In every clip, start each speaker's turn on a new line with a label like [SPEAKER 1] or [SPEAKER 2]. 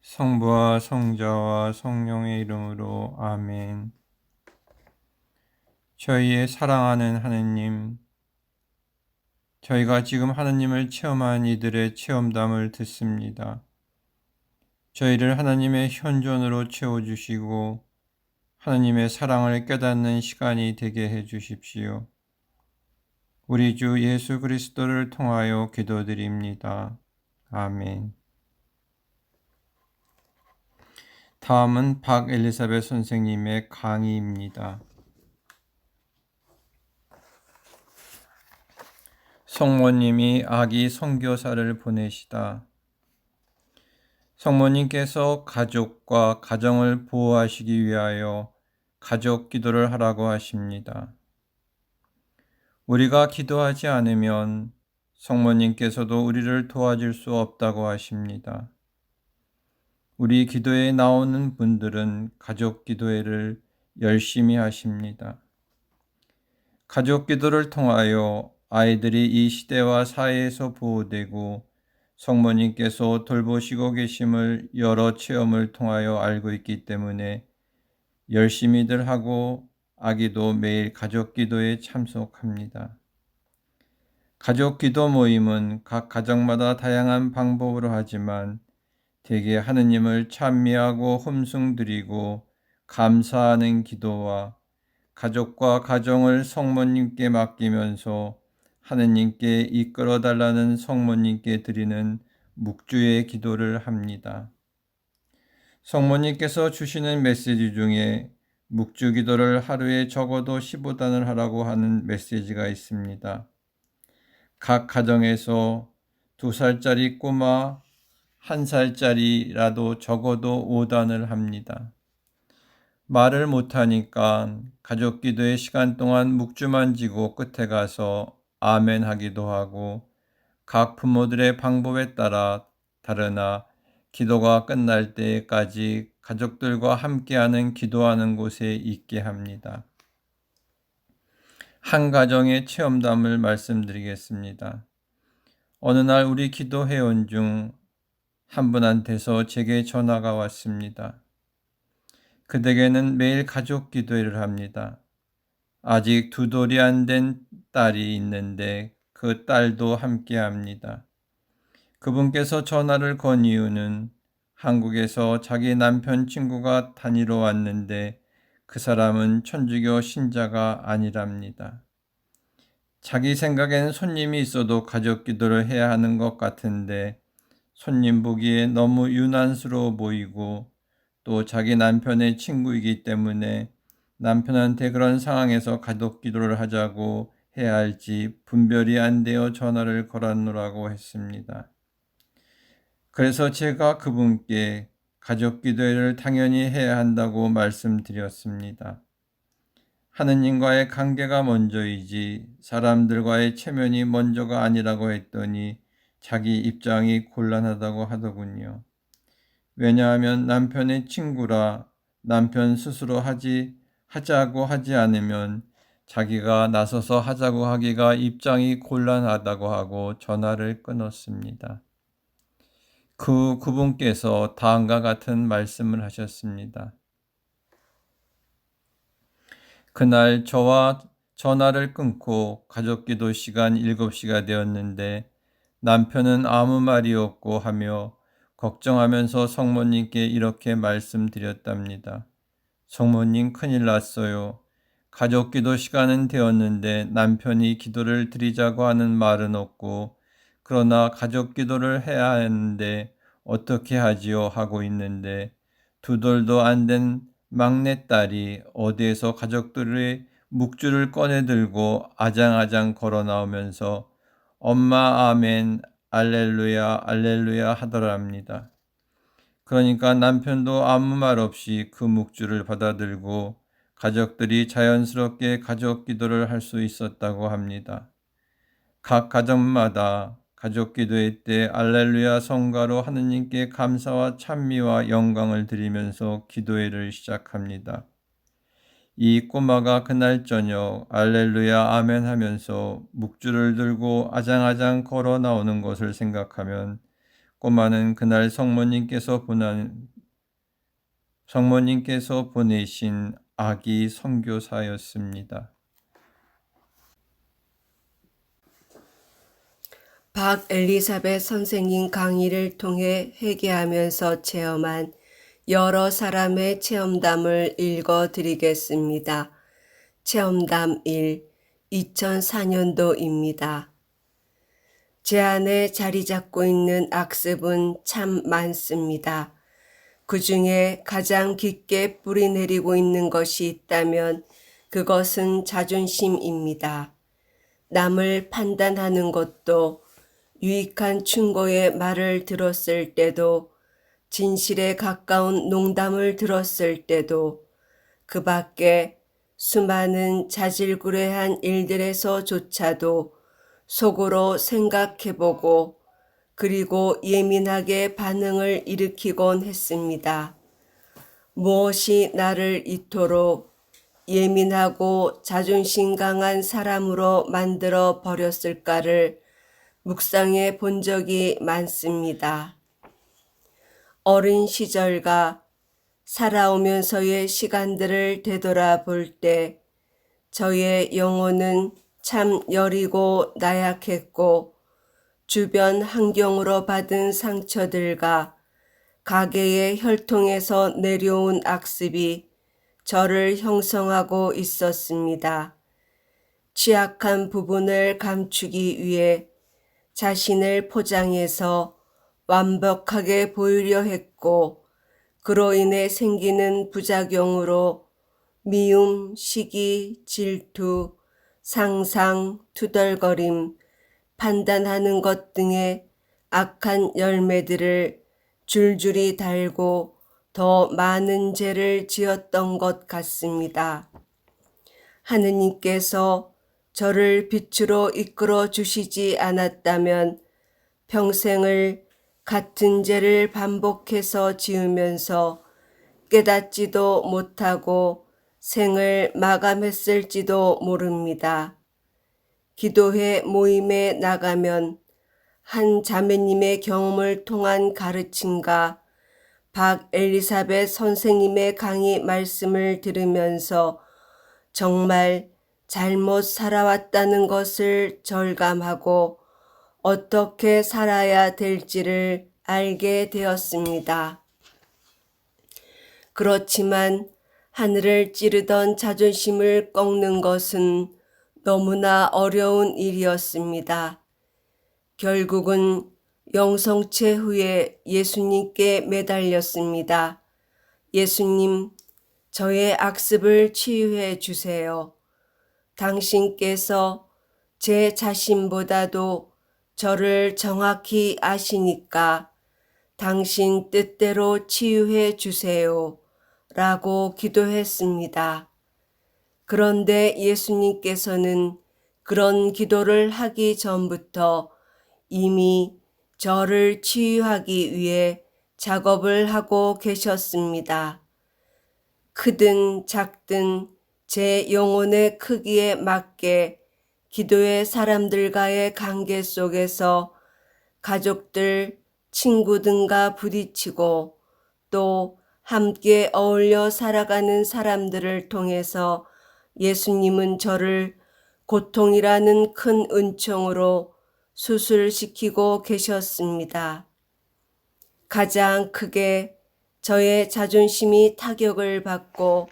[SPEAKER 1] 성부와 성자와 성령의 이름으로 아멘. 저희의 사랑하는 하느님, 저희가 지금 하느님을 체험한 이들의 체험담을 듣습니다. 저희를 하나님의 현존으로 채워주시고 하느님의 사랑을 깨닫는 시간이 되게 해주십시오. 우리 주 예수 그리스도를 통하여 기도드립니다. 아멘. 다음은 박엘리사벳 선생님의 강의입니다. 성모님이 아기 선교사를 보내시다. 성모님께서 가족과 가정을 보호하시기 위하여 가족 기도를 하라고 하십니다. 우리가 기도하지 않으면 성모님께서도 우리를 도와줄 수 없다고 하십니다. 우리 기도에 나오는 분들은 가족 기도회를 열심히 하십니다. 가족 기도를 통하여 아이들이 이 시대와 사회에서 보호되고 성모님께서 돌보시고 계심을 여러 체험을 통하여 알고 있기 때문에 열심히들 하고 아기도 매일 가족 기도에 참석합니다. 가족 기도 모임은 각 가정마다 다양한 방법으로 하지만 대개 하느님을 찬미하고 흠숭드리고 감사하는 기도와 가족과 가정을 성모님께 맡기면서 하느님께 이끌어 달라는 성모님께 드리는 묵주의 기도를 합니다. 성모님께서 주시는 메시지 중에 묵주 기도를 하루에 적어도 15단을 하라고 하는 메시지가 있습니다. 각 가정에서 2살짜리 꼬마 1살짜리라도 적어도 5단을 합니다. 말을 못하니까 가족 기도의 시간 동안 묵주만 지고 끝에 가서 아멘 하기도 하고 각 부모들의 방법에 따라 다르나 기도가 끝날 때까지 가족들과 함께하는 기도하는 곳에 있게 합니다. 한 가정의 체험담을 말씀드리겠습니다. 어느 날 우리 기도 회원 중 한 분한테서 제게 전화가 왔습니다. 그대에게는 매일 가족 기도회를 합니다. 아직 2돌이 안 된 딸이 있는데 그 딸도 함께 합니다. 그분께서 전화를 건 이유는 한국에서 자기 남편 친구가 다니러 왔는데 그 사람은 천주교 신자가 아니랍니다. 자기 생각엔 손님이 있어도 가족 기도를 해야 하는 것 같은데 손님 보기에 너무 유난스러워 보이고 또 자기 남편의 친구이기 때문에 남편한테 그런 상황에서 가족 기도를 하자고 해야 할지 분별이 안 되어 전화를 걸었노라고 했습니다. 그래서 제가 그분께 가족 기도회를 당연히 해야 한다고 말씀드렸습니다. 하느님과의 관계가 먼저이지 사람들과의 체면이 먼저가 아니라고 했더니 자기 입장이 곤란하다고 하더군요. 왜냐하면 남편의 친구라 남편 스스로 하자고 하지 않으면 자기가 나서서 하자고 하기가 입장이 곤란하다고 하고 전화를 끊었습니다. 그분께서 다음과 같은 말씀을 하셨습니다. 그날 저와 전화를 끊고 가족기도 시간 7시가 되었는데 남편은 아무 말이 없고 하며 걱정하면서 성모님께 이렇게 말씀드렸답니다. 성모님 큰일 났어요. 가족기도 시간은 되었는데 남편이 기도를 드리자고 하는 말은 없고 그러나 가족기도를 해야 하는데 어떻게 하지요 하고 있는데 2돌도 안 된 막내딸이 어디에서 가족들의 묵주를 꺼내 들고 아장아장 걸어 나오면서 엄마 아멘 알렐루야 알렐루야 하더랍니다. 그러니까 남편도 아무 말 없이 그 묵주를 받아들고 가족들이 자연스럽게 가족 기도를 할 수 있었다고 합니다. 각 가정마다 가족 기도회 때 알렐루야 성가로 하느님께 감사와 찬미와 영광을 드리면서 기도회를 시작합니다. 이 꼬마가 그날 저녁 알렐루야 아멘 하면서 묵주를 들고 아장아장 걸어 나오는 것을 생각하면 꼬마는 그날 성모님께서 보내신 아기 선교사였습니다.
[SPEAKER 2] 박엘리사벳 선생님 강의를 통해 회개하면서 체험한 여러 사람의 체험담을 읽어드리겠습니다. 체험담 1, 2004년도입니다. 제 안에 자리 잡고 있는 악습은 참 많습니다. 그 중에 가장 깊게 뿌리 내리고 있는 것이 있다면 그것은 자존심입니다. 남을 판단하는 것도, 유익한 충고의 말을 들었을 때도, 진실에 가까운 농담을 들었을 때도, 그 밖에 수많은 자질구레한 일들에서조차도 속으로 생각해보고 그리고 예민하게 반응을 일으키곤 했습니다. 무엇이 나를 이토록 예민하고 자존심 강한 사람으로 만들어 버렸을까를 묵상해 본 적이 많습니다. 어린 시절과 살아오면서의 시간들을 되돌아볼 때 저의 영혼은 참 여리고 나약했고 주변 환경으로 받은 상처들과 가계의 혈통에서 내려온 악습이 저를 형성하고 있었습니다. 취약한 부분을 감추기 위해 자신을 포장해서 완벽하게 보이려 했고 그로 인해 생기는 부작용으로 미움, 시기, 질투, 상상, 투덜거림, 판단하는 것 등의 악한 열매들을 줄줄이 달고 더 많은 죄를 지었던 것 같습니다. 하느님께서 저를 빛으로 이끌어 주시지 않았다면 평생을 같은 죄를 반복해서 지으면서 깨닫지도 못하고 생을 마감했을지도 모릅니다. 기도회 모임에 나가면 한 자매님의 경험을 통한 가르침과 박엘리사벳 선생님의 강의 말씀을 들으면서 정말 잘못 살아왔다는 것을 절감하고 어떻게 살아야 될지를 알게 되었습니다. 그렇지만 하늘을 찌르던 자존심을 꺾는 것은 너무나 어려운 일이었습니다. 결국은 영성체 후에 예수님께 매달렸습니다. 예수님, 저의 악습을 치유해 주세요. 당신께서 제 자신보다도 저를 정확히 아시니까 당신 뜻대로 치유해 주세요. 라고 기도했습니다. 그런데 예수님께서는 그런 기도를 하기 전부터 이미 저를 치유하기 위해 작업을 하고 계셨습니다. 크든 작든 제 영혼의 크기에 맞게 기도의 사람들과의 관계 속에서 가족들, 친구 등과 부딪히고 또 함께 어울려 살아가는 사람들을 통해서 예수님은 저를 고통이라는 큰 은총으로 수술시키고 계셨습니다. 가장 크게 저의 자존심이 타격을 받고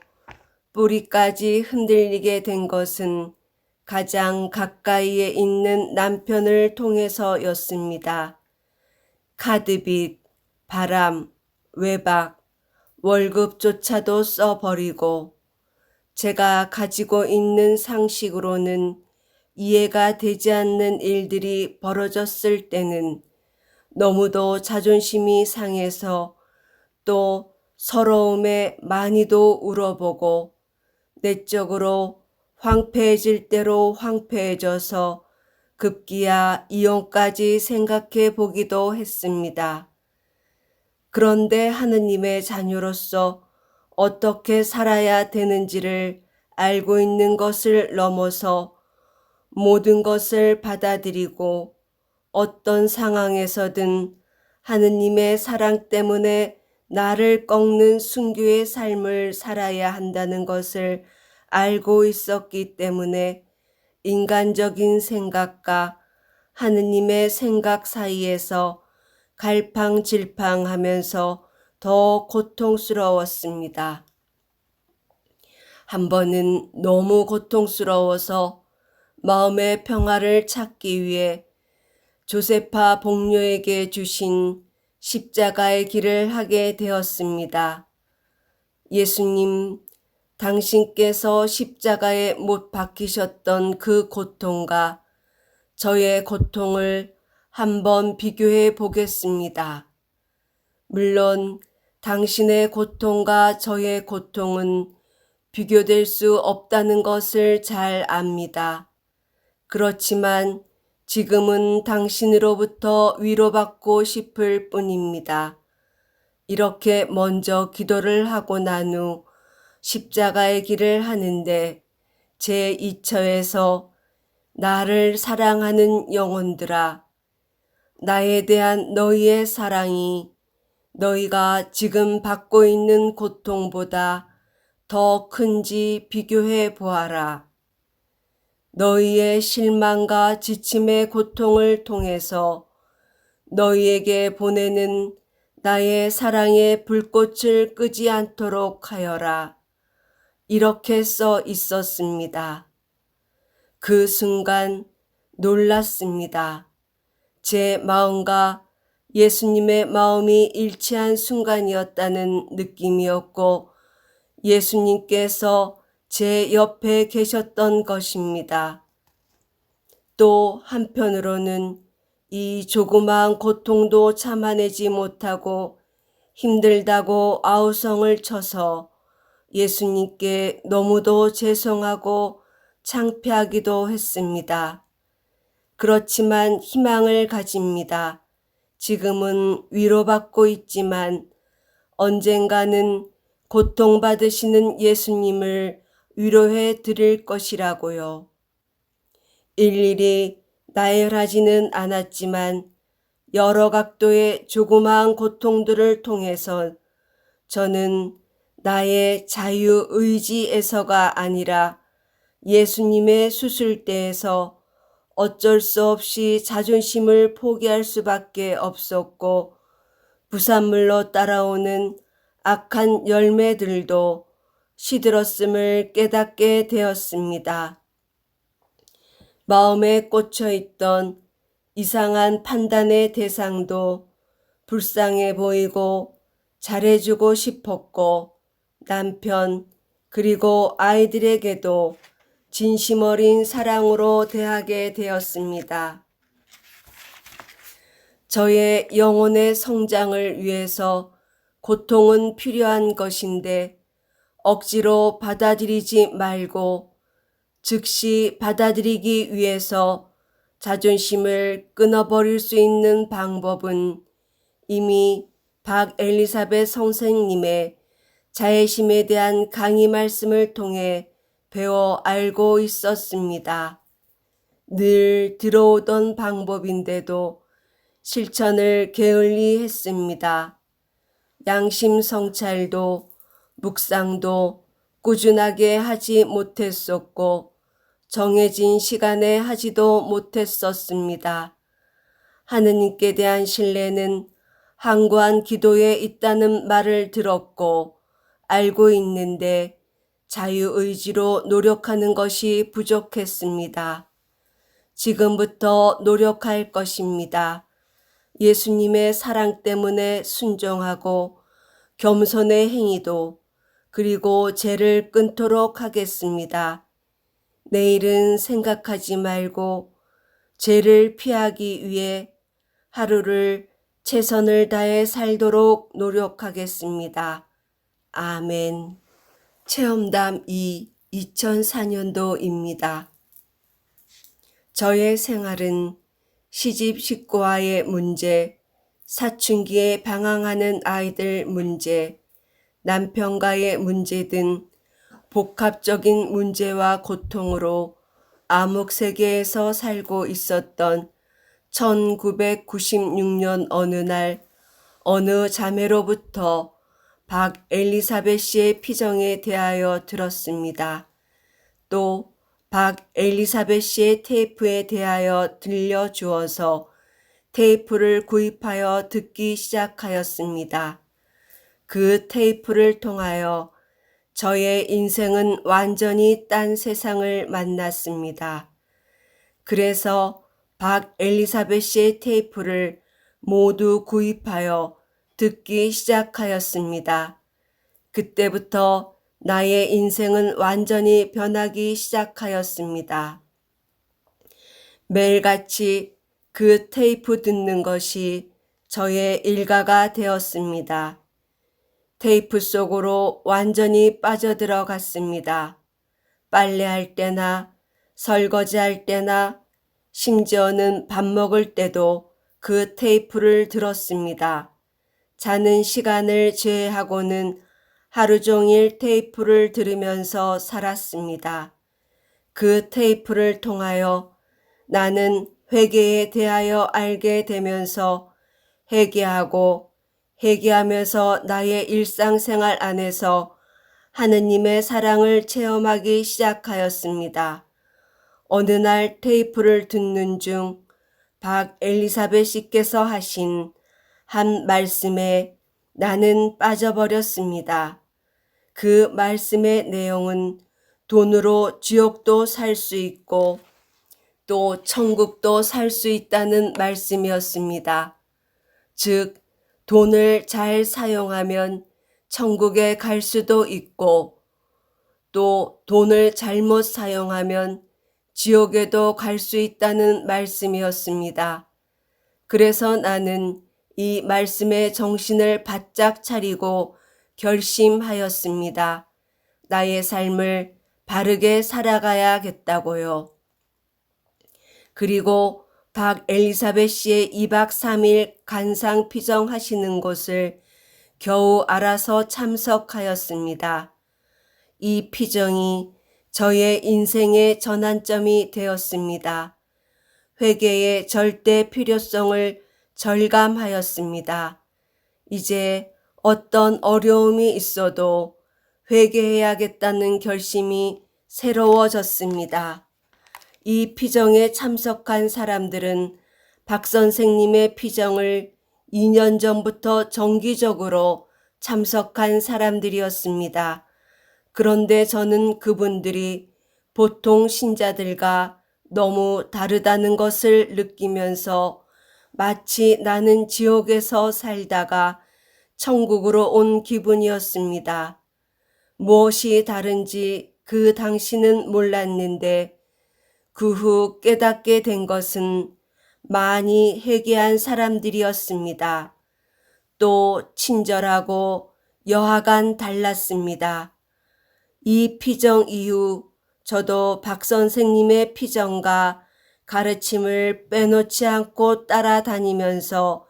[SPEAKER 2] 뿌리까지 흔들리게 된 것은 가장 가까이에 있는 남편을 통해서였습니다. 카드빚, 바람, 외박, 월급조차도 써버리고 제가 가지고 있는 상식으로는 이해가 되지 않는 일들이 벌어졌을 때는 너무도 자존심이 상해서 또 서러움에 많이도 울어보고 내적으로 황폐해질 대로 황폐해져서 급기야 이혼까지 생각해 보기도 했습니다. 그런데 하느님의 자녀로서 어떻게 살아야 되는지를 알고 있는 것을 넘어서 모든 것을 받아들이고 어떤 상황에서든 하느님의 사랑 때문에 나를 꺾는 순교의 삶을 살아야 한다는 것을 알고 있었기 때문에 인간적인 생각과 하느님의 생각 사이에서 갈팡질팡하면서 더 고통스러웠습니다. 한 번은 너무 고통스러워서 마음의 평화를 찾기 위해 조세파 복녀에게 주신 십자가의 길을 하게 되었습니다. 예수님, 당신께서 십자가에 못 박히셨던 그 고통과 저의 고통을 한번 비교해 보겠습니다. 물론 당신의 고통과 저의 고통은 비교될 수 없다는 것을 잘 압니다. 그렇지만 지금은 당신으로부터 위로받고 싶을 뿐입니다. 이렇게 먼저 기도를 하고 난 후 십자가의 길을 하는데 제 이처에서 나를 사랑하는 영혼들아, 나에 대한 너희의 사랑이 너희가 지금 받고 있는 고통보다 더 큰지 비교해 보아라. 너희의 실망과 지침의 고통을 통해서 너희에게 보내는 나의 사랑의 불꽃을 끄지 않도록 하여라. 이렇게 써 있었습니다. 그 순간 놀랐습니다. 제 마음과 예수님의 마음이 일치한 순간이었다는 느낌이었고 예수님께서 제 옆에 계셨던 것입니다. 또 한편으로는 이 조그마한 고통도 참아내지 못하고 힘들다고 아우성을 쳐서 예수님께 너무도 죄송하고 창피하기도 했습니다. 그렇지만 희망을 가집니다. 지금은 위로받고 있지만 언젠가는 고통받으시는 예수님을 위로해 드릴 것이라고요. 일일이 나열하지는 않았지만 여러 각도의 조그마한 고통들을 통해서 저는 나의 자유의지에서가 아니라 예수님의 수술대에서 어쩔 수 없이 자존심을 포기할 수밖에 없었고 부산물로 따라오는 악한 열매들도 시들었음을 깨닫게 되었습니다. 마음에 꽂혀 있던 이상한 판단의 대상도 불쌍해 보이고 잘해주고 싶었고 남편 그리고 아이들에게도 진심 어린 사랑으로 대하게 되었습니다. 저의 영혼의 성장을 위해서 고통은 필요한 것인데 억지로 받아들이지 말고 즉시 받아들이기 위해서 자존심을 끊어버릴 수 있는 방법은 이미 박엘리사벳 선생님의 자애심에 대한 강의 말씀을 통해 배워 알고 있었습니다. 늘 들어오던 방법인데도 실천을 게을리 했습니다. 양심 성찰도 묵상도 꾸준하게 하지 못했었고 정해진 시간에 하지도 못했었습니다. 하느님께 대한 신뢰는 항구한 기도에 있다는 말을 들었고 알고 있는데 자유의지로 노력하는 것이 부족했습니다. 지금부터 노력할 것입니다. 예수님의 사랑 때문에 순종하고 겸손의 행위도 그리고 죄를 끊도록 하겠습니다. 내일은 생각하지 말고 죄를 피하기 위해 하루를 최선을 다해 살도록 노력하겠습니다. 아멘. 체험담 2 2004년도입니다. 저의 생활은 시집 식구와의 문제, 사춘기에 방황하는 아이들 문제, 남편과의 문제 등 복합적인 문제와 고통으로 암흑 세계에서 살고 있었던 1996년 어느 날 어느 자매로부터 박 엘리사벳 씨의 피정에 대하여 들었습니다. 또 박 엘리사벳 씨의 테이프에 대하여 들려주어서 테이프를 구입하여 듣기 시작하였습니다. 그 테이프를 통하여 저의 인생은 완전히 딴 세상을 만났습니다. 그래서 박 엘리사벳 씨의 테이프를 모두 구입하여 듣기 시작하였습니다. 그때부터 나의 인생은 완전히 변하기 시작하였습니다. 매일같이 그 테이프 듣는 것이 저의 일과가 되었습니다. 테이프 속으로 완전히 빠져들어갔습니다. 빨래할 때나 설거지할 때나 심지어는 밥 먹을 때도 그 테이프를 들었습니다. 자는 시간을 제외하고는 하루 종일 테이프를 들으면서 살았습니다. 그 테이프를 통하여 나는 회개에 대하여 알게 되면서 회개하면서 나의 일상생활 안에서 하느님의 사랑을 체험하기 시작하였습니다. 어느 날 테이프를 듣는 중 박 엘리사벳 씨께서 하신 한 말씀에 나는 빠져버렸습니다. 그 말씀의 내용은 돈으로 지옥도 살 수 있고 또 천국도 살 수 있다는 말씀이었습니다. 즉, 돈을 잘 사용하면 천국에 갈 수도 있고 또 돈을 잘못 사용하면 지옥에도 갈 수 있다는 말씀이었습니다. 그래서 나는 이 말씀의 정신을 바짝 차리고 결심하였습니다. 나의 삶을 바르게 살아가야겠다고요. 그리고 박 엘리사벳 씨의 2박 3일 간상 피정하시는 곳을 겨우 알아서 참석하였습니다. 이 피정이 저의 인생의 전환점이 되었습니다. 회개의 절대 필요성을 절감하였습니다. 이제 어떤 어려움이 있어도 회개해야겠다는 결심이 새로워졌습니다. 이 피정에 참석한 사람들은 박 선생님의 피정을 2년 전부터 정기적으로 참석한 사람들이었습니다. 그런데 저는 그분들이 보통 신자들과 너무 다르다는 것을 느끼면서 마치 나는 지옥에서 살다가 천국으로 온 기분이었습니다. 무엇이 다른지 그 당시는 몰랐는데 그 후 깨닫게 된 것은 많이 회개한 사람들이었습니다. 또 친절하고 여하간 달랐습니다. 이 피정 이후 저도 박 선생님의 피정과 가르침을 빼놓지 않고 따라다니면서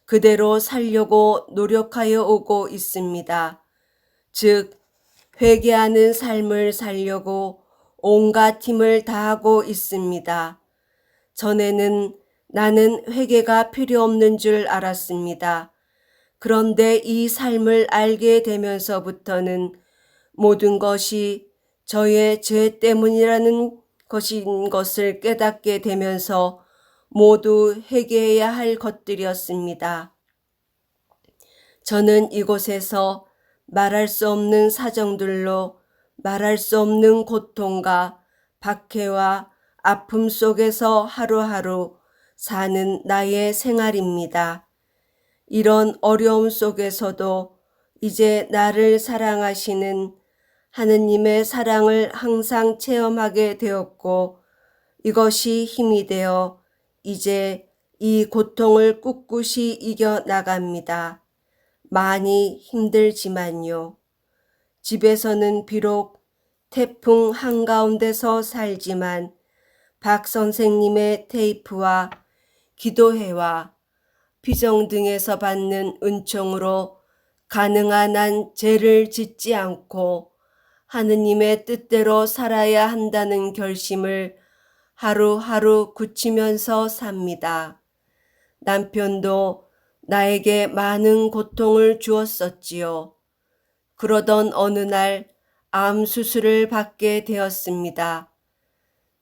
[SPEAKER 2] 그대로 살려고 노력하여 오고 있습니다. 즉, 회개하는 삶을 살려고 온갖 힘을 다하고 있습니다. 전에는 나는 회개가 필요 없는 줄 알았습니다. 그런데 이 삶을 알게 되면서부터는 모든 것이 저의 죄 때문이라는 것인 것을 깨닫게 되면서 모두 회개해야 할 것들이었습니다. 저는 이곳에서 말할 수 없는 사정들로 말할 수 없는 고통과 박해와 아픔 속에서 하루하루 사는 나의 생활입니다. 이런 어려움 속에서도 이제 나를 사랑하시는 하느님의 사랑을 항상 체험하게 되었고 이것이 힘이 되어 이제 이 고통을 꿋꿋이 이겨나갑니다. 많이 힘들지만요. 집에서는 비록 태풍 한가운데서 살지만 박 선생님의 테이프와 기도회와 피정 등에서 받는 은총으로 가능한 한 죄를 짓지 않고 하느님의 뜻대로 살아야 한다는 결심을 하루하루 굳히면서 삽니다. 남편도 나에게 많은 고통을 주었었지요. 그러던 어느 날 암 수술을 받게 되었습니다.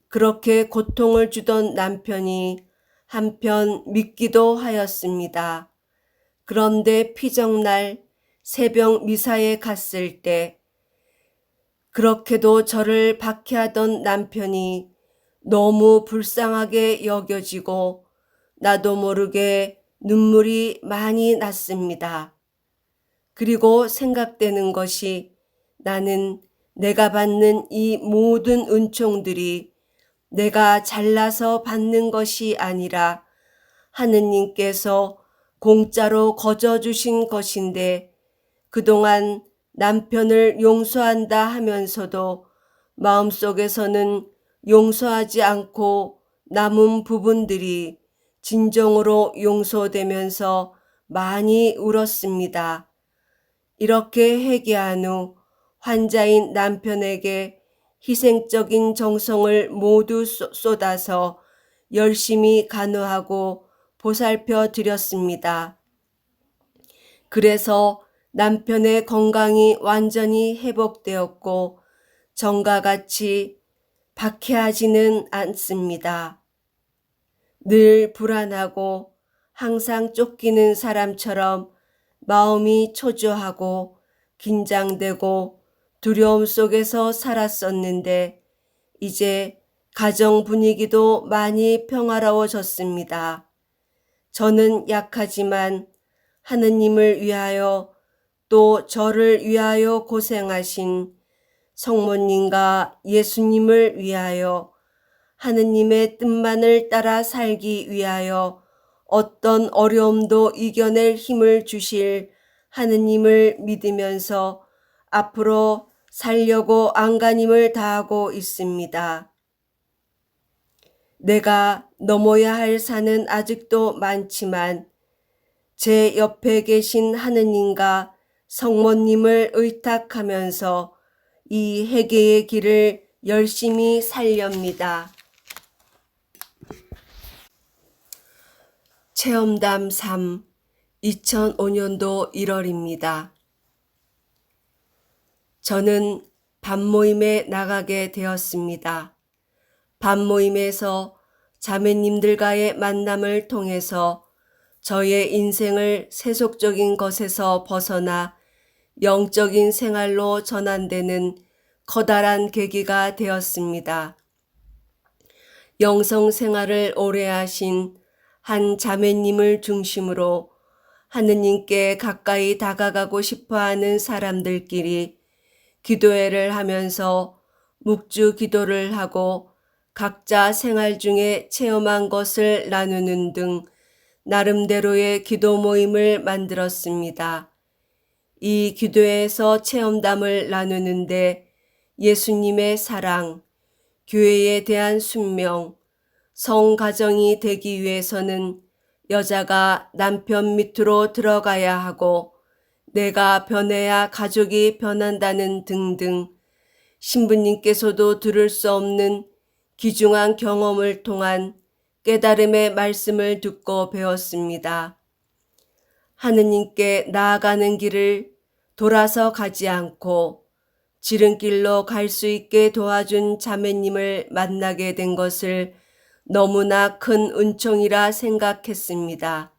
[SPEAKER 2] 그렇게 고통을 주던 남편이 한편 믿기도 하였습니다. 그런데 피정날 새벽 미사에 갔을 때 그렇게도 저를 박해하던 남편이 너무 불쌍하게 여겨지고 나도 모르게 눈물이 많이 났습니다. 그리고 생각되는 것이 나는 내가 받는 이 모든 은총들이 내가 잘나서 받는 것이 아니라 하느님께서 공짜로 거저 주신 것인데 그동안 남편을 용서한다 하면서도 마음속에서는 용서하지 않고 남은 부분들이 진정으로 용서되면서 많이 울었습니다. 이렇게 회개한 후 환자인 남편에게 희생적인 정성을 모두 쏟아서 열심히 간호하고 보살펴 드렸습니다. 그래서 남편의 건강이 완전히 회복되었고 전과 같이 박해하지는 않습니다. 늘 불안하고 항상 쫓기는 사람처럼 마음이 초조하고 긴장되고 두려움 속에서 살았었는데 이제 가정 분위기도 많이 평화로워졌습니다. 저는 약하지만 하느님을 위하여 또 저를 위하여 고생하신 성모님과 예수님을 위하여 하느님의 뜻만을 따라 살기 위하여 어떤 어려움도 이겨낼 힘을 주실 하느님을 믿으면서 앞으로 살려고 안간힘을 다하고 있습니다. 내가 넘어야 할 산은 아직도 많지만 제 옆에 계신 하느님과 성모님을 의탁하면서 이 회개의 길을 열심히 살렵니다. 체험담 3, 2005년도 1월입니다. 저는 밤모임에 나가게 되었습니다. 밤모임에서 자매님들과의 만남을 통해서 저의 인생을 세속적인 것에서 벗어나 영적인 생활로 전환되는 커다란 계기가 되었습니다. 영성 생활을 오래 하신 한 자매님을 중심으로 하느님께 가까이 다가가고 싶어하는 사람들끼리 기도회를 하면서 묵주 기도를 하고 각자 생활 중에 체험한 것을 나누는 등 나름대로의 기도 모임을 만들었습니다. 이 기도회에서 체험담을 나누는데 예수님의 사랑, 교회에 대한 순명, 성가정이 되기 위해서는 여자가 남편 밑으로 들어가야 하고 내가 변해야 가족이 변한다는 등등 신부님께서도 들을 수 없는 귀중한 경험을 통한 깨달음의 말씀을 듣고 배웠습니다. 하느님께 나아가는 길을 돌아서 가지 않고 지름길로 갈 수 있게 도와준 자매님을 만나게 된 것을 너무나 큰 은총이라 생각했습니다.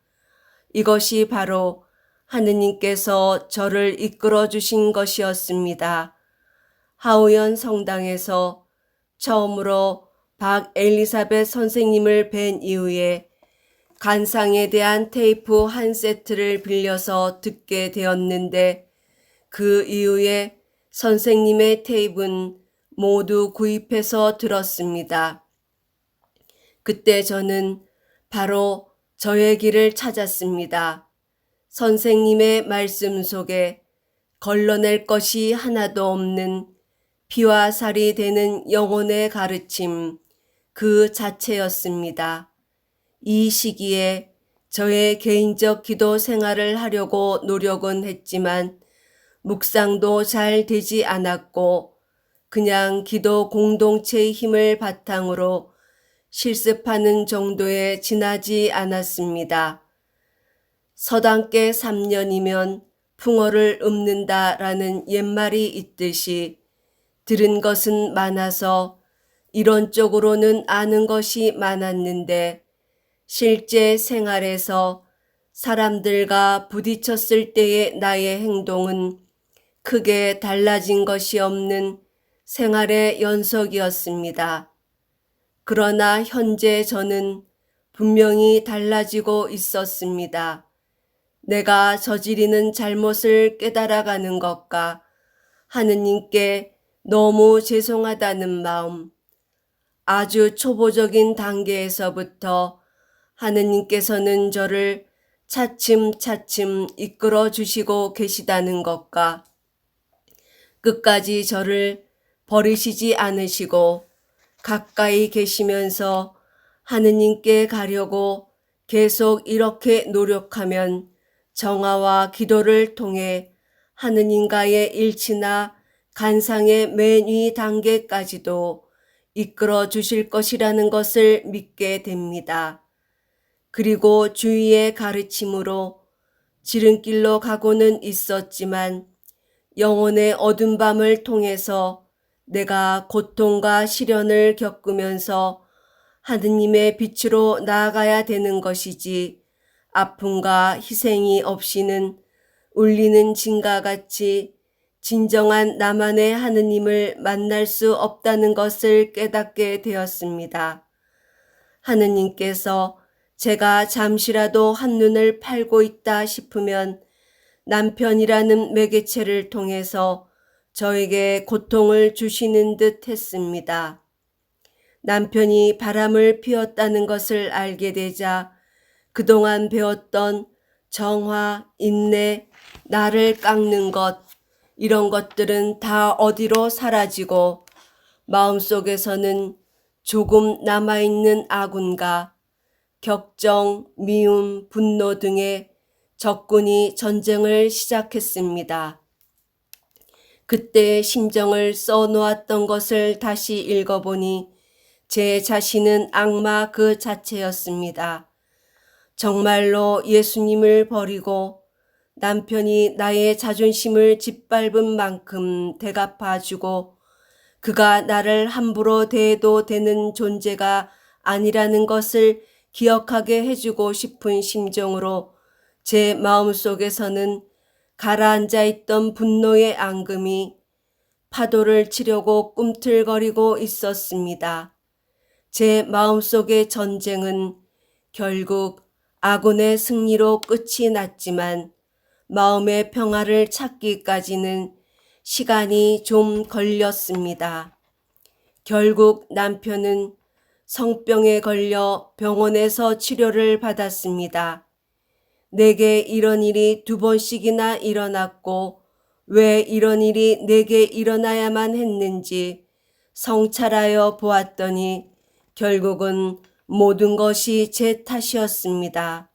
[SPEAKER 2] 이것이 바로 하느님께서 저를 이끌어 주신 것이었습니다. 하우연 성당에서 처음으로 박엘리사벳 선생님을 뵌 이후에 간상에 대한 테이프 한 세트를 빌려서 듣게 되었는데 그 이후에 선생님의 테이프는 모두 구입해서 들었습니다. 그때 저는 바로 저의 길을 찾았습니다. 선생님의 말씀 속에 걸러낼 것이 하나도 없는 피와 살이 되는 영혼의 가르침 그 자체였습니다. 이 시기에 저의 개인적 기도 생활을 하려고 노력은 했지만 묵상도 잘 되지 않았고 그냥 기도 공동체의 힘을 바탕으로 실습하는 정도에 지나지 않았습니다. 서당께 3년이면 풍어를 읊는다라는 옛말이 있듯이 들은 것은 많아서 이론적으로는 아는 것이 많았는데 실제 생활에서 사람들과 부딪혔을 때의 나의 행동은 크게 달라진 것이 없는 생활의 연속이었습니다. 그러나 현재 저는 분명히 달라지고 있었습니다. 내가 저지르는 잘못을 깨달아가는 것과 하느님께 너무 죄송하다는 마음, 아주 초보적인 단계에서부터 하느님께서는 저를 차츰차츰 이끌어 주시고 계시다는 것과 끝까지 저를 버리시지 않으시고 가까이 계시면서 하느님께 가려고 계속 이렇게 노력하면 정화와 기도를 통해 하느님과의 일치나 간상의 맨 위 단계까지도 이끌어 주실 것이라는 것을 믿게 됩니다. 그리고 주위의 가르침으로 지름길로 가고는 있었지만 영혼의 어두운 밤을 통해서 내가 고통과 시련을 겪으면서 하느님의 빛으로 나아가야 되는 것이지 아픔과 희생이 없이는 울리는 징과 같이 진정한 나만의 하느님을 만날 수 없다는 것을 깨닫게 되었습니다. 하느님께서 제가 잠시라도 한눈을 팔고 있다 싶으면 남편이라는 매개체를 통해서 저에게 고통을 주시는 듯 했습니다. 남편이 바람을 피웠다는 것을 알게 되자 그동안 배웠던 정화, 인내, 나를 깎는 것, 이런 것들은 다 어디로 사라지고 마음속에서는 조금 남아있는 아군과 격정, 미움, 분노 등의 적군이 전쟁을 시작했습니다. 그때의 심정을 써놓았던 것을 다시 읽어보니 제 자신은 악마 그 자체였습니다. 정말로 예수님을 버리고 남편이 나의 자존심을 짓밟은 만큼 대갚아주고 그가 나를 함부로 대해도 되는 존재가 아니라는 것을 기억하게 해주고 싶은 심정으로 제 마음속에서는 가라앉아 있던 분노의 앙금이 파도를 치려고 꿈틀거리고 있었습니다. 제 마음속의 전쟁은 결국 아군의 승리로 끝이 났지만 마음의 평화를 찾기까지는 시간이 좀 걸렸습니다. 결국 남편은 성병에 걸려 병원에서 치료를 받았습니다. 내게 이런 일이 2번씩이나 일어났고 왜 이런 일이 내게 일어나야만 했는지 성찰하여 보았더니 결국은 모든 것이 제 탓이었습니다.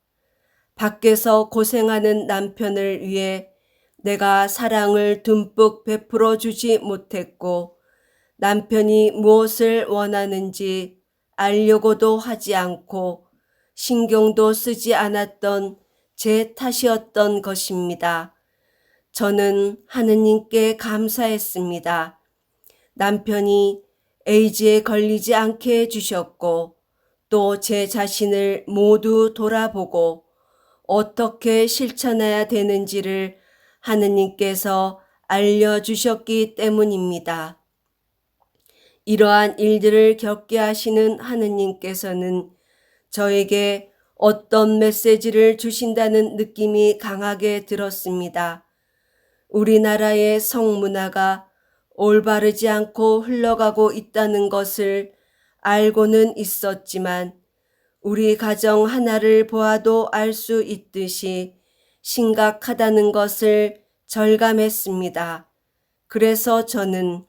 [SPEAKER 2] 밖에서 고생하는 남편을 위해 내가 사랑을 듬뿍 베풀어 주지 못했고 남편이 무엇을 원하는지 알려고도 하지 않고 신경도 쓰지 않았던 제 탓이었던 것입니다. 저는 하느님께 감사했습니다. 남편이 에이즈에 걸리지 않게 해주셨고 또 제 자신을 모두 돌아보고 어떻게 실천해야 되는지를 하느님께서 알려주셨기 때문입니다. 이러한 일들을 겪게 하시는 하느님께서는 저에게 어떤 메시지를 주신다는 느낌이 강하게 들었습니다. 우리나라의 성문화가 올바르지 않고 흘러가고 있다는 것을 알고는 있었지만 우리 가정 하나를 보아도 알 수 있듯이 심각하다는 것을 절감했습니다. 그래서 저는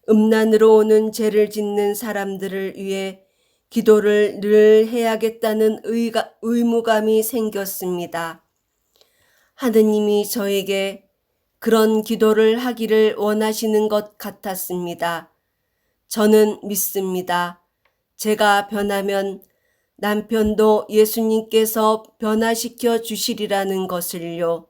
[SPEAKER 2] 음란으로 오는 죄를 짓는 사람들을 위해 기도를 늘 해야겠다는 의무감이 생겼습니다. 하느님이 저에게 그런 기도를 하기를 원하시는 것 같았습니다. 저는 믿습니다. 제가 변하면 남편도 예수님께서 변화시켜 주시리라는 것을요.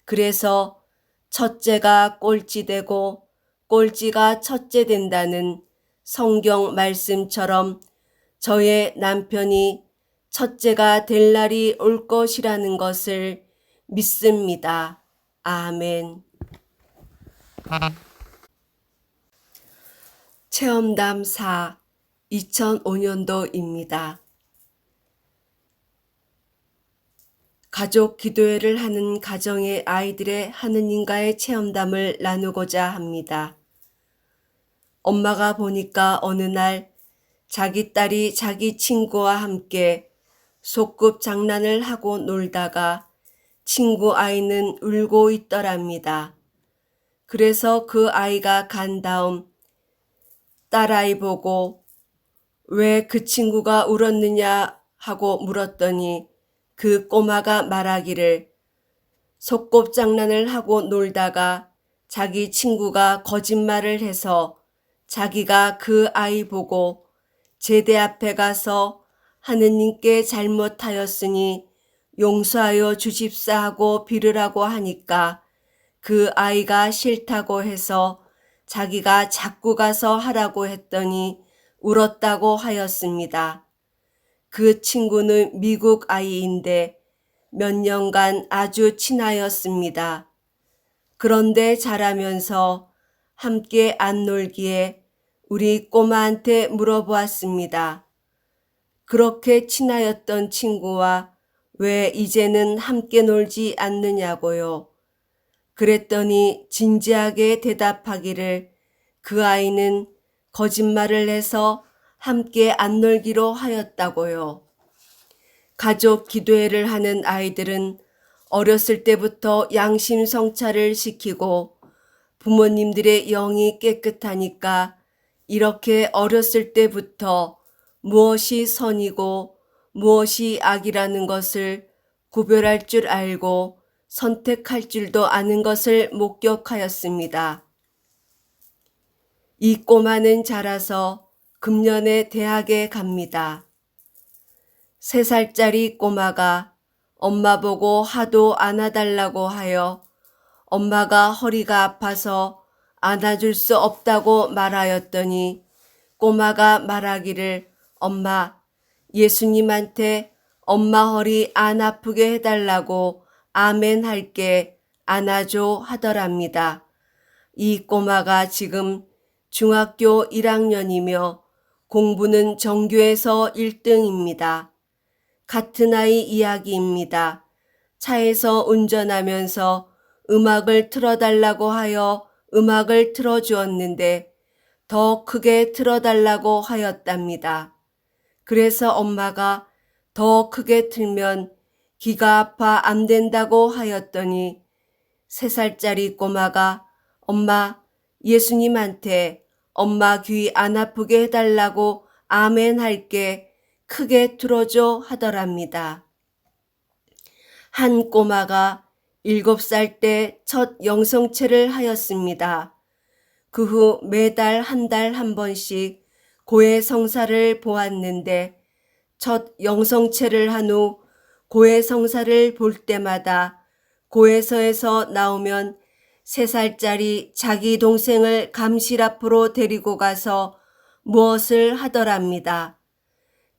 [SPEAKER 2] 그래서 첫째가 꼴찌되고 꼴찌가 첫째 된다는 성경 말씀처럼 저의 남편이 첫째가 될 날이 올 것이라는 것을 믿습니다. 아멘. 체험담 4, 2005년도입니다. 가족 기도회를 하는 가정의 아이들의 하느님과의 체험담을 나누고자 합니다. 엄마가 보니까 어느 날 자기 딸이 자기 친구와 함께 소꿉 장난을 하고 놀다가 친구 아이는 울고 있더랍니다. 그래서 그 아이가 간 다음 딸아이 보고 왜 그 친구가 울었느냐 하고 물었더니 그 꼬마가 말하기를 소꿉장난을 하고 놀다가 자기 친구가 거짓말을 해서 자기가 그 아이 보고 제대 앞에 가서 하느님께 잘못하였으니 용서하여 주십사 하고 빌으라고 하니까 그 아이가 싫다고 해서 자기가 자꾸 가서 하라고 했더니 울었다고 하였습니다. 그 친구는 미국 아이인데 몇 년간 아주 친하였습니다. 그런데 자라면서 함께 안 놀기에 우리 꼬마한테 물어보았습니다. 그렇게 친하였던 친구와 왜 이제는 함께 놀지 않느냐고요. 그랬더니 진지하게 대답하기를 그 아이는 거짓말을 해서 함께 안 놀기로 하였다고요. 가족 기도회를 하는 아이들은 어렸을 때부터 양심 성찰을 시키고 부모님들의 영이 깨끗하니까 이렇게 어렸을 때부터 무엇이 선이고 무엇이 악이라는 것을 구별할 줄 알고 선택할 줄도 아는 것을 목격하였습니다. 이 꼬마는 자라서 금년에 대학에 갑니다. 3살짜리 꼬마가 엄마 보고 하도 안아달라고 하여 엄마가 허리가 아파서 안아줄 수 없다고 말하였더니 꼬마가 말하기를 엄마, 예수님한테 엄마 허리 안 아프게 해달라고 아멘 할게 안아줘 하더랍니다. 이 꼬마가 지금 중학교 1학년이며 공부는 정교에서 1등입니다. 같은 아이 이야기입니다. 차에서 운전하면서 음악을 틀어달라고 하여 음악을 틀어주었는데 더 크게 틀어달라고 하였답니다. 그래서 엄마가 더 크게 틀면 귀가 아파 안 된다고 하였더니 3살짜리 꼬마가 엄마, 예수님한테 엄마 귀 안 아프게 해달라고 아멘 할게 크게 틀어줘 하더랍니다. 한 꼬마가 7살 때 첫 영성체를 하였습니다. 그 후 매달 한 달 한 번씩 고해 성사를 보았는데 첫 영성체를 한 후 고해 성사를 볼 때마다 고해서에서 나오면 3살짜리 자기 동생을 감실 앞으로 데리고 가서 무엇을 하더랍니다.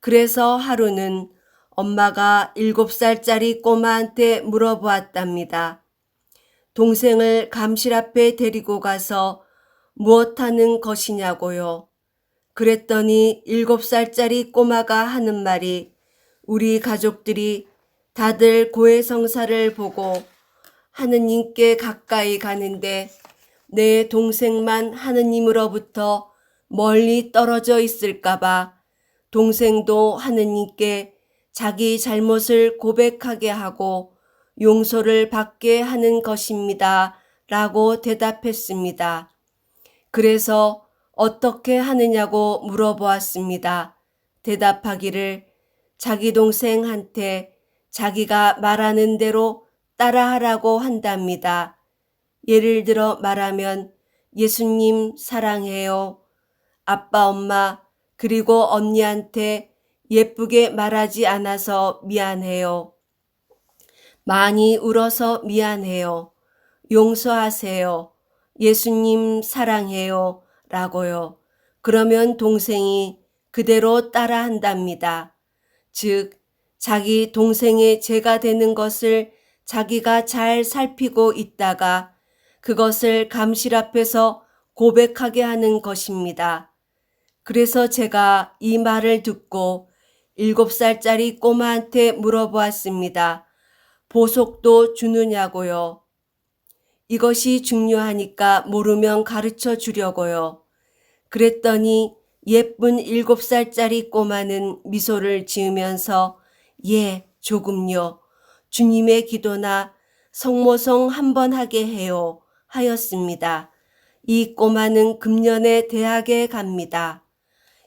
[SPEAKER 2] 그래서 하루는 엄마가 7살짜리 꼬마한테 물어보았답니다. 동생을 감실 앞에 데리고 가서 무엇하는 것이냐고요. 그랬더니 7살짜리 꼬마가 하는 말이 우리 가족들이 다들 고해성사를 보고 하느님께 가까이 가는데 내 동생만 하느님으로부터 멀리 떨어져 있을까봐 동생도 하느님께 자기 잘못을 고백하게 하고 용서를 받게 하는 것입니다. 라고 대답했습니다. 그래서 어떻게 하느냐고 물어보았습니다. 대답하기를 자기 동생한테 자기가 말하는 대로 따라하라고 한답니다. 예를 들어 말하면 예수님 사랑해요. 아빠, 엄마, 그리고 언니한테 예쁘게 말하지 않아서 미안해요. 많이 울어서 미안해요. 용서하세요. 예수님 사랑해요. 라고요. 그러면 동생이 그대로 따라 한답니다. 즉, 자기 동생의 죄가 되는 것을 자기가 잘 살피고 있다가 그것을 감실 앞에서 고백하게 하는 것입니다. 그래서 제가 이 말을 듣고 7살짜리 꼬마한테 물어보았습니다. 보석도 주느냐고요. 이것이 중요하니까 모르면 가르쳐 주려고요. 그랬더니 예쁜 7살짜리 꼬마는 미소를 지으면서 예, 조금요. 주님의 기도나 성모송 한번 하게 해요. 하였습니다. 이 꼬마는 금년에 대학에 갑니다.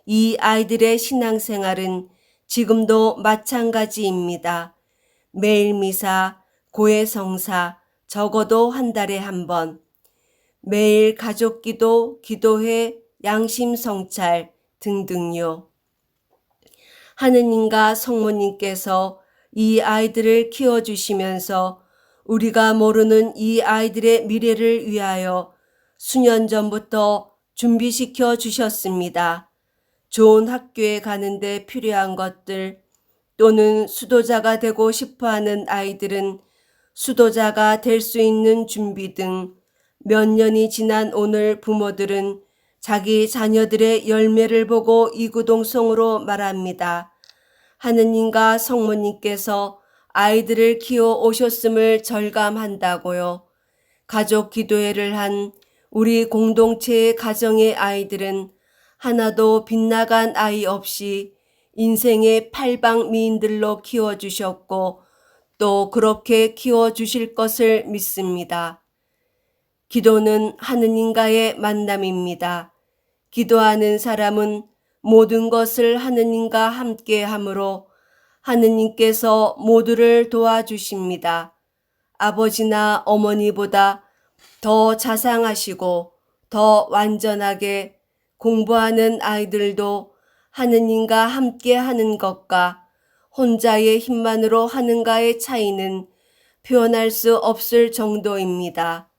[SPEAKER 2] 이 아이들의 신앙생활은 지금도 마찬가지입니다. 매일 미사, 고해 성사, 적어도 한 달에 한 번, 매일 가족기도, 기도회, 양심 성찰 등등요. 하느님과 성모님께서 이 아이들을 키워주시면서 우리가 모르는 이 아이들의 미래를 위하여 수년 전부터 준비시켜 주셨습니다. 좋은 학교에 가는데 필요한 것들, 또는 수도자가 되고 싶어하는 아이들은 수도자가 될 수 있는 준비 등 몇 년이 지난 오늘 부모들은 자기 자녀들의 열매를 보고 이구동성으로 말합니다. 하느님과 성모님께서 아이들을 키워 오셨음을 절감한다고요. 가족 기도회를 한 우리 공동체의 가정의 아이들은 하나도 빗나간 아이 없이 인생의 팔방미인들로 키워주셨고 또 그렇게 키워주실 것을 믿습니다. 기도는 하느님과의 만남입니다. 기도하는 사람은 모든 것을 하느님과 함께 함으로 하느님께서 모두를 도와주십니다. 아버지나 어머니보다 더 자상하시고 더 완전하게 공부하는 아이들도 하느님과 함께 하는 것과 혼자의 힘만으로 하는가의 차이는 표현할 수 없을 정도입니다.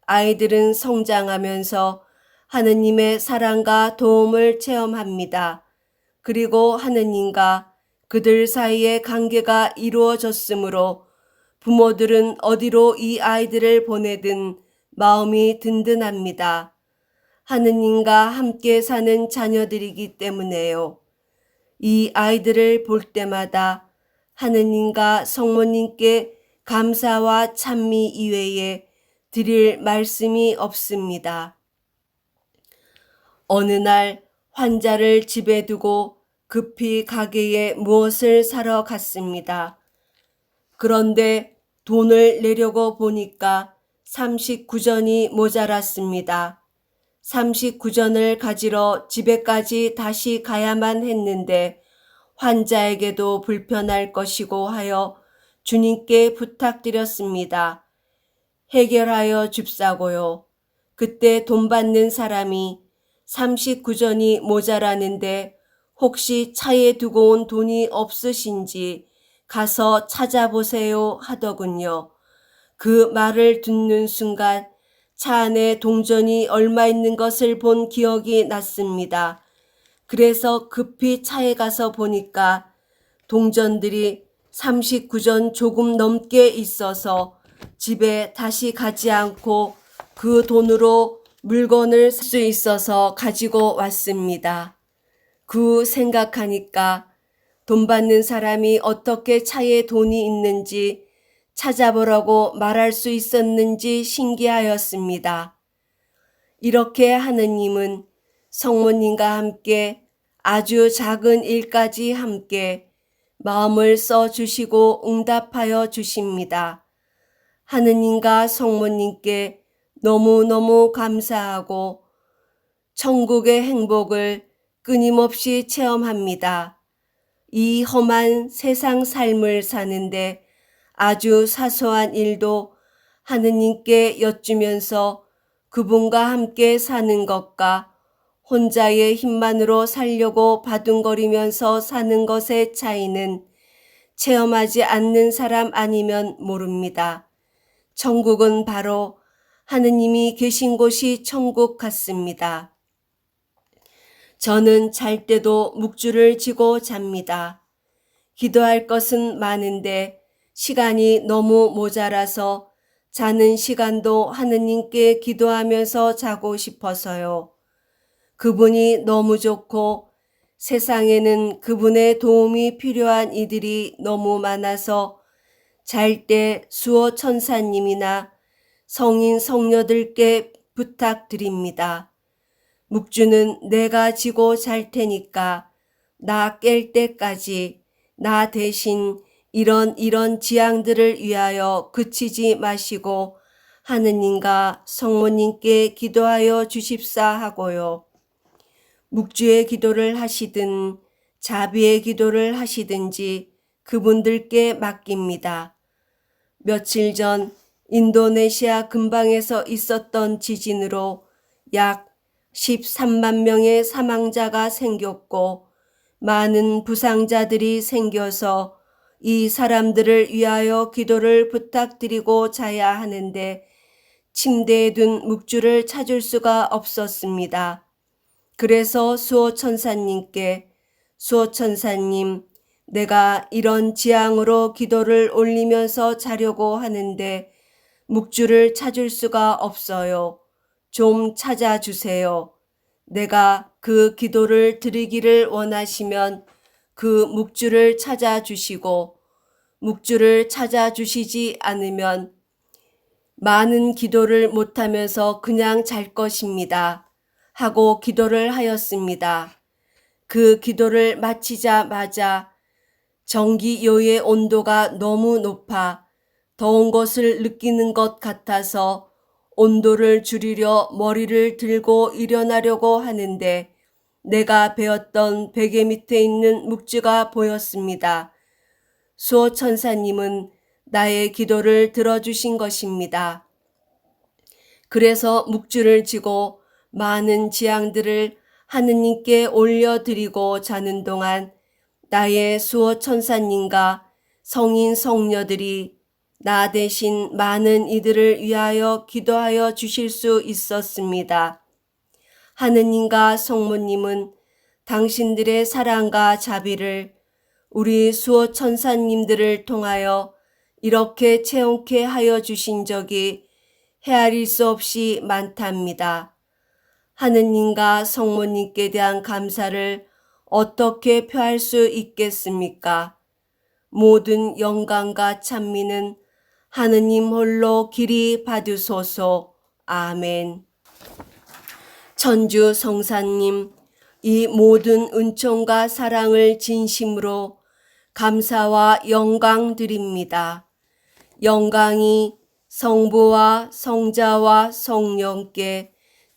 [SPEAKER 2] 아이들은 성장하면서 하느님의 사랑과 도움을 체험합니다. 그리고 하느님과 그들 사이의 관계가 이루어졌으므로 부모들은 어디로 이 아이들을 보내든 마음이 든든합니다. 하느님과 함께 사는 자녀들이기 때문에요. 이 아이들을 볼 때마다 하느님과 성모님께 감사와 찬미 이외에 드릴 말씀이 없습니다. 어느 날 환자를 집에 두고 급히 가게에 무엇을 사러 갔습니다. 그런데 돈을 내려고 보니까 39전이 모자랐습니다. 39전을 가지러 집에까지 다시 가야만 했는데 환자에게도 불편할 것이고 하여 주님께 부탁드렸습니다. 해결하여 줍사고요. 그때 돈 받는 사람이 39전이 모자라는데 혹시 차에 두고 온 돈이 없으신지 가서 찾아보세요 하더군요. 그 말을 듣는 순간 차 안에 동전이 얼마 있는 것을 본 기억이 났습니다. 그래서 급히 차에 가서 보니까 동전들이 39전 조금 넘게 있어서 집에 다시 가지 않고 그 돈으로 물건을 살 수 있어서 가지고 왔습니다. 그 생각하니까 돈 받는 사람이 어떻게 차에 돈이 있는지 찾아보라고 말할 수 있었는지 신기하였습니다. 이렇게 하느님은 성모님과 함께 아주 작은 일까지 함께 마음을 써주시고 응답하여 주십니다. 하느님과 성모님께 너무너무 감사하고 천국의 행복을 끊임없이 체험합니다. 이 험한 세상 삶을 사는데 아주 사소한 일도 하느님께 여쭈면서 그분과 함께 사는 것과 혼자의 힘만으로 살려고 바둥거리면서 사는 것의 차이는 체험하지 않는 사람 아니면 모릅니다. 천국은 바로 하느님이 계신 곳이 천국 같습니다. 저는 잘 때도 묵주를 지고 잡니다. 기도할 것은 많은데 시간이 너무 모자라서 자는 시간도 하느님께 기도하면서 자고 싶어서요. 그분이 너무 좋고 세상에는 그분의 도움이 필요한 이들이 너무 많아서 잘 때 수호 천사님이나 성인 성녀들께 부탁드립니다. 묵주는 내가 지고 잘 테니까 나 깰 때까지 나 대신 이런 지향들을 위하여 그치지 마시고 하느님과 성모님께 기도하여 주십사 하고요. 묵주의 기도를 하시든 자비의 기도를 하시든지 그분들께 맡깁니다. 며칠 전 인도네시아 근방에서 있었던 지진으로 약 13만 명의 사망자가 생겼고 많은 부상자들이 생겨서 이 사람들을 위하여 기도를 부탁드리고 자야 하는데 침대에 둔 묵주를 찾을 수가 없었습니다. 그래서 수호천사님께 수호천사님, 내가 이런 지향으로 기도를 올리면서 자려고 하는데 묵주를 찾을 수가 없어요. 좀 찾아주세요. 내가 그 기도를 드리기를 원하시면 그 묵주를 찾아주시고 묵주를 찾아주시지 않으면 많은 기도를 못하면서 그냥 잘 것입니다. 하고 기도를 하였습니다. 그 기도를 마치자마자 전기요의 온도가 너무 높아 더운 것을 느끼는 것 같아서 온도를 줄이려 머리를 들고 일어나려고 하는데 내가 베었던 베개 밑에 있는 묵주가 보였습니다. 수호천사님은 나의 기도를 들어주신 것입니다. 그래서 묵주를 지고 많은 지향들을 하느님께 올려드리고 자는 동안 나의 수호천사님과 성인 성녀들이 나 대신 많은 이들을 위하여 기도하여 주실 수 있었습니다. 하느님과 성모님은 당신들의 사랑과 자비를 우리 수호천사님들을 통하여 이렇게 체험케 하여 주신 적이 헤아릴 수 없이 많답니다. 하느님과 성모님께 대한 감사를 어떻게 표할 수 있겠습니까? 모든 영광과 찬미는 하느님 홀로 길이 받으소서. 아멘. 천주 성사님, 이 모든 은총과 사랑을 진심으로 감사와 영광 드립니다. 영광이 성부와 성자와 성령께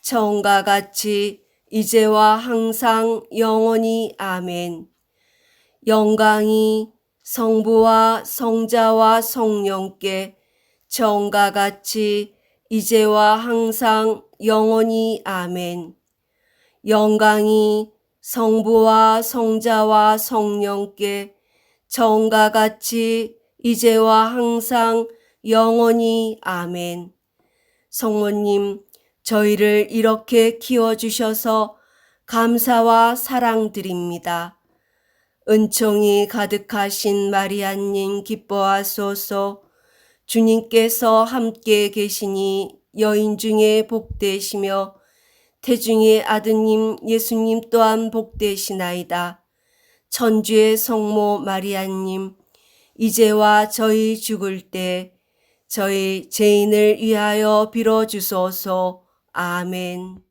[SPEAKER 2] 처음과 같이 이제와 항상 영원히 아멘. 영광이 성부와 성자와 성령께 처음과 같이 이제와 항상 영원히 아멘. 영광이 성부와 성자와 성령께 처음과 같이 이제와 항상 영원히 아멘. 성모님, 저희를 이렇게 키워주셔서 감사와 사랑드립니다. 은총이 가득하신 마리아님 기뻐하소서. 주님께서 함께 계시니 여인 중에 복되시며 태중의 아드님 예수님 또한 복되시나이다. 천주의 성모 마리아님, 이제와 저희 죽을 때 저희 죄인을 위하여 빌어주소서. 아멘.